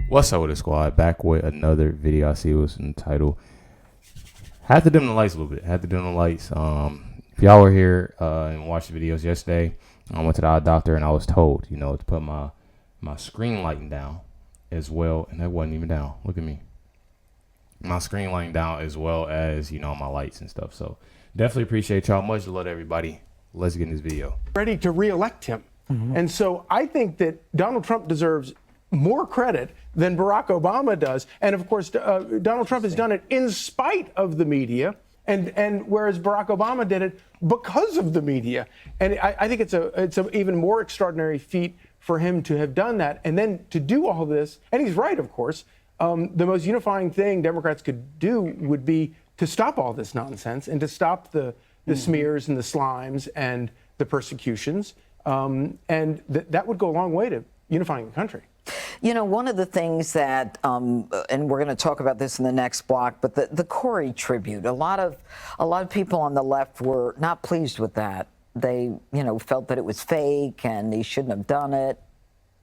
What's up with the squad? Back with another video. I see it was entitled Had to dim the lights a little bit. Had to dim the lights. If y'all were here and watched the videos yesterday, I went to the eye doctor and I was told, to put my screen lighting down as well. And that wasn't even down. Look at me. My screen lighting down as well as, my lights and stuff. So definitely appreciate y'all. Much love to everybody. Let's get in this video. Ready to reelect him. And so I think that Donald Trump deserves more credit than Barack Obama does. And of course, Donald Trump has done it in spite of the media, and whereas Barack Obama did it because of the media. And I think it's an even more extraordinary feat for him to have done that. And then to do all this, and he's right, of course, the most unifying thing Democrats could do would be to stop all this nonsense and to stop the smears and the slimes and the persecutions. And that would go a long way to unifying the country. One of the things that, and we're going to talk about this in the next block, but the Corey tribute, a lot of people on the left were not pleased with that. They, felt that it was fake and he shouldn't have done it.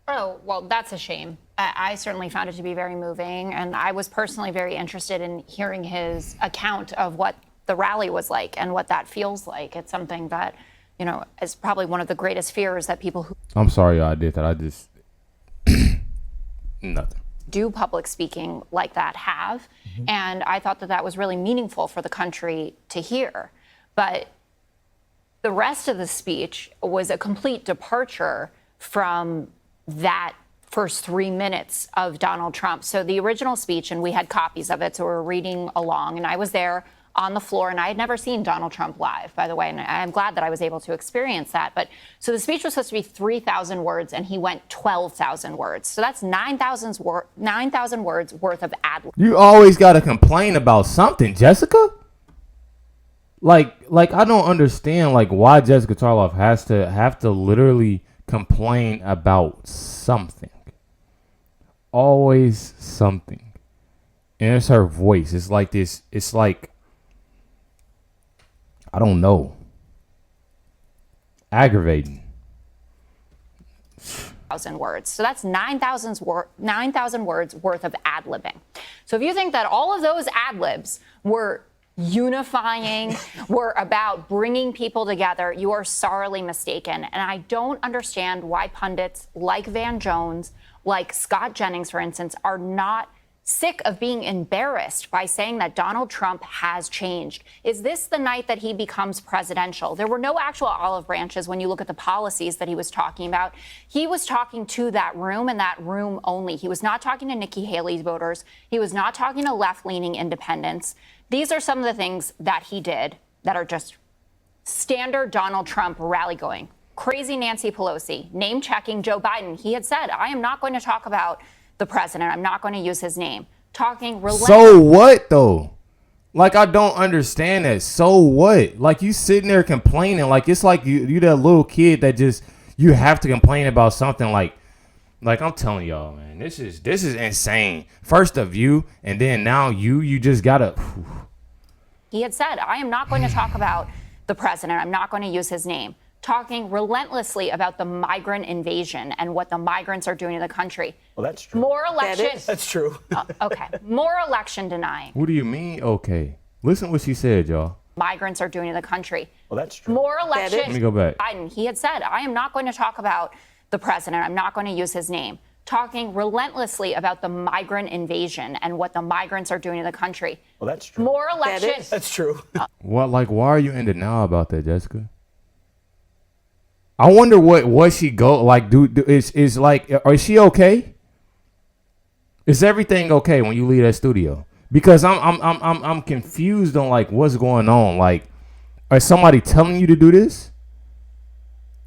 Oh, well, that's a shame. I certainly found it to be very moving, and I was personally very interested in hearing his account of what the rally was like and what that feels like. It's something that, is probably one of the greatest fears that people who I'm sorry I did that. I just nothing. Do public speaking like that have. And I thought that was really meaningful for the country to hear. But the rest of the speech was a complete departure from that first 3 minutes of Donald Trump. So the original speech, and we had copies of it, so we were reading along, and I was there on the floor, and I had never seen Donald Trump live, by the way, and I'm glad that I was able to experience that. But so the speech was supposed to be 3,000 words, and he went 12,000 words. So that's 9,000 words worth of ad-libs. You always got to complain about something, Jessica. Like I don't understand why Jessica Tarlov have to literally complain about something. Always something. And it's her voice. It's like this. It's like, I don't know. Aggravating. 1,000 words. So that's 9,000 words worth of ad-libbing. So if you think that all of those ad-libs were unifying, were about bringing people together, you are sorely mistaken. And I don't understand why pundits like Van Jones, like Scott Jennings, for instance, are not sick of being embarrassed by saying that Donald Trump has changed. Is this the night that he becomes presidential? There were no actual olive branches when you look at the policies that he was talking about. He was talking to that room and that room only. He was not talking to Nikki Haley's voters. He was not talking to left-leaning independents. These are some of the things that he did that are just standard Donald Trump rally going. Crazy Nancy Pelosi, name checking Joe Biden. He had said, I am not going to talk about the president. I'm not going to use his name. Talking relentless. So what though? I don't understand that. So what? You sitting there complaining. It's like you that little kid that just, you have to complain about something like I'm telling y'all, man, this is insane. First of you, and then now you just gotta. He had said, I am not going to talk about the president. I'm not going to use his name. Talking relentlessly about the migrant invasion and what the migrants are doing to the country. Well, that's true. More election. That's true. Okay. More election denying. What do you mean? Okay. Listen what she said, y'all. Migrants are doing to the country. Well, that's true. More election. Let me go back. Biden, he had said, I am not going to talk about the president. I'm not going to use his name. Talking relentlessly about the migrant invasion and what the migrants are doing to the country. Well, that's true. More election. That's true. What? Why are you in denial about that, Jessica? I wonder what she go is she okay? Is everything okay when you leave that studio? Because I'm confused on what's going on. Is somebody telling you to do this?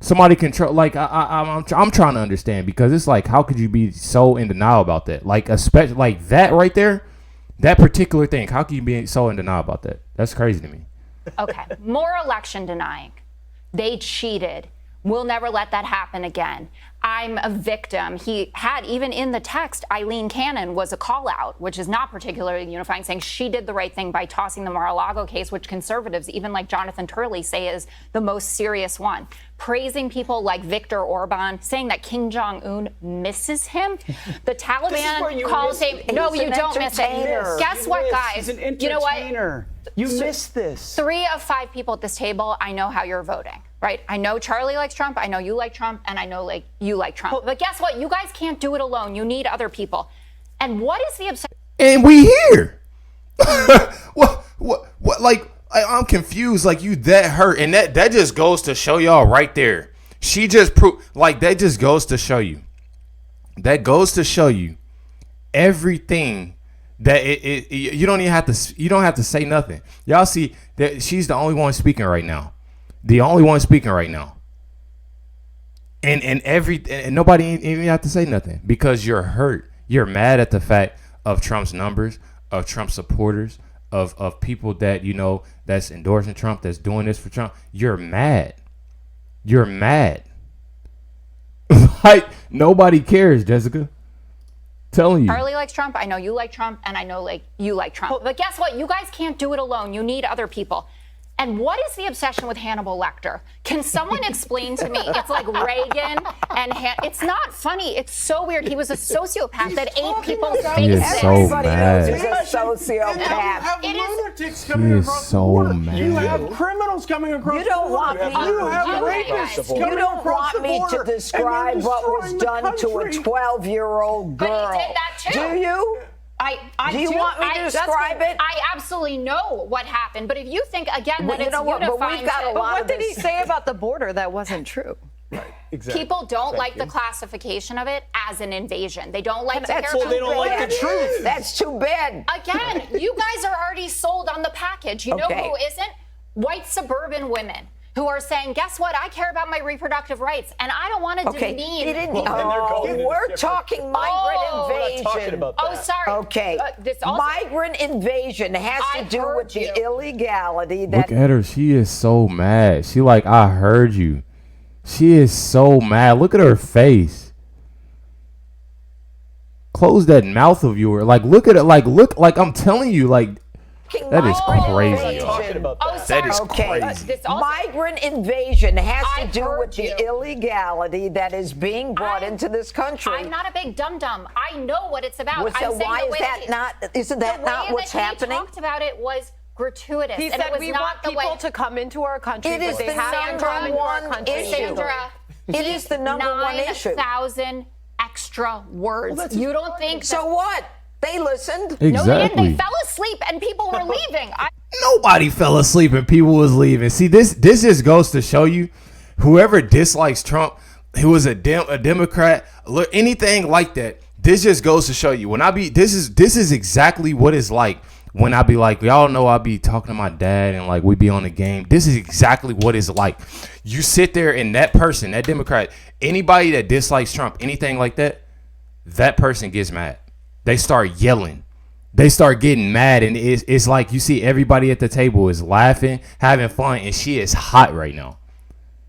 Somebody control? I'm trying to understand, because it's how could you be so in denial about that? Especially that right there, that particular thing. How can you be so in denial about that? That's crazy to me. Okay. More election denying. They cheated. We'll never let that happen again. I'm a victim. He had, even in the text, Eileen Cannon was a call out, which is not particularly unifying, saying she did the right thing by tossing the Mar-a-Lago case, which conservatives, even like Jonathan Turley, say is the most serious one. Praising people like Viktor Orban, saying that Kim Jong-un misses him. The Taliban calls him, no, you don't miss it. Guess what, guys? He's an you know what? entertainer. You missed this. 3 of 5 people at this table, I know how you're voting. Right? I know Charlie likes Trump, I know you like Trump, and I know like you like Trump. But guess what? You guys can't do it alone. You need other people. And what is the obsession? And we here. What? Like, I'm confused. Like, you that hurt, and that just goes to show y'all right there. She just proved, like, that just goes to show you. That goes to show you everything that you don't even have to. You don't have to say nothing. Y'all see that she's the only one speaking right now. The only one speaking right now. And nobody even have to say nothing because you're hurt. You're mad at the fact of Trump's numbers, of Trump supporters, of people that, you know, that's endorsing Trump, that's doing this for Trump. You're mad. You're mad. Like, nobody cares, Jessica. Telling you. Charlie likes Trump, I know you like Trump, and I know like you like Trump. But guess what? You guys can't do it alone. You need other people. And what is the obsession with Hannibal Lecter? Can someone explain to me? It's like Reagan and it's not funny. It's so weird. He was a sociopath that ate people's He is faces. so Everybody mad. knows he's a sociopath. You have It is- lunatics coming is across so the border. mad. You have criminals coming across You don't the border. want me- You have You rapists You coming don't across want the me border. to describe and they're what was destroying done the to a country. 12-year-old But he girl. did that too. Do you? I Do you want me to describe it? I absolutely know what happened. But if you think, again, Well, that you it's know what? But unifying we've got a to- lot What of did he this. say about the border that wasn't true? Exactly. People don't like the classification of it as an invasion. They don't like to hear That's Well, about they don't like the truth. That's too bad. Again, you guys are already sold on the package. You know Okay. who isn't? White suburban women who are saying, guess what? I care about my reproductive rights, and I don't want to Okay. demean. He didn't. then they're going in a We're different- talking migrant Oh, we're not invasion. talking about that. Oh, sorry. Okay. This also, Migrant invasion has I to do heard with the you. illegality that Look at her. She is so mad. She like, I heard you. She is so mad. Look at her face. Close that mouth of yours. Like, look at it. Like, look. Like, I'm telling you. Like, that is migrant crazy. invasion. Talking about oh, that. sorry. is Okay. crazy. This also, Migrant invasion has I to do heard with the you. illegality that is being brought into this country. I'm not a big dum-dum. I know what it's about. Well, so I'm saying why the is way that he- not? Isn't that the way not what's that happening? He talked about it was gratuitous. He and it said was we not want the people way. to come into our country, It but is they the have to number come into our one country. issue. Sandra, It is the number one issue. 9,000 extra words. You don't think So what? They listened. No, they didn't. Exactly. They fell asleep and people were leaving. Nobody fell asleep and people was leaving. See, this just goes to show you, whoever dislikes Trump, who is a Democrat, look, anything like that. This just goes to show you. When I be, this is exactly what it's like when I be like, y'all know I be talking to my dad and like we be on the game. This is exactly what it's like. You sit there and that person, that Democrat, anybody that dislikes Trump, anything like that, that person gets mad. They start yelling. They start getting mad, and it's like you see everybody at the table is laughing, having fun, and she is hot right now.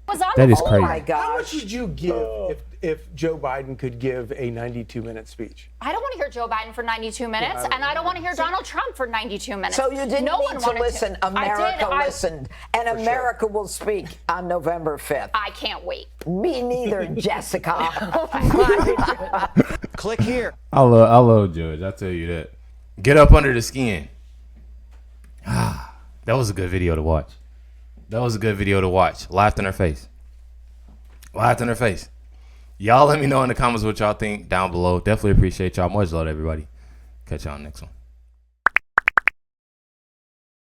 Was on That the is floor. crazy. Oh my How much gosh. would you give if Joe Biden could give a 92-minute speech? I don't want to hear Joe Biden for 92 minutes, and I don't want to hear Donald Trump for 92 minutes. So you didn't no one need to wanted listen. I America did. listened. And America will speak on November 5th. I can't wait. Me neither, Jessica. Click here. I love Judge. I tell you that. Get up under the skin. That was a good video to watch. That was a good video to watch. Laughed in her face. Laughed in her face. Y'all let me know in the comments what y'all think down below. Definitely appreciate y'all. Much love to everybody. Catch y'all next one.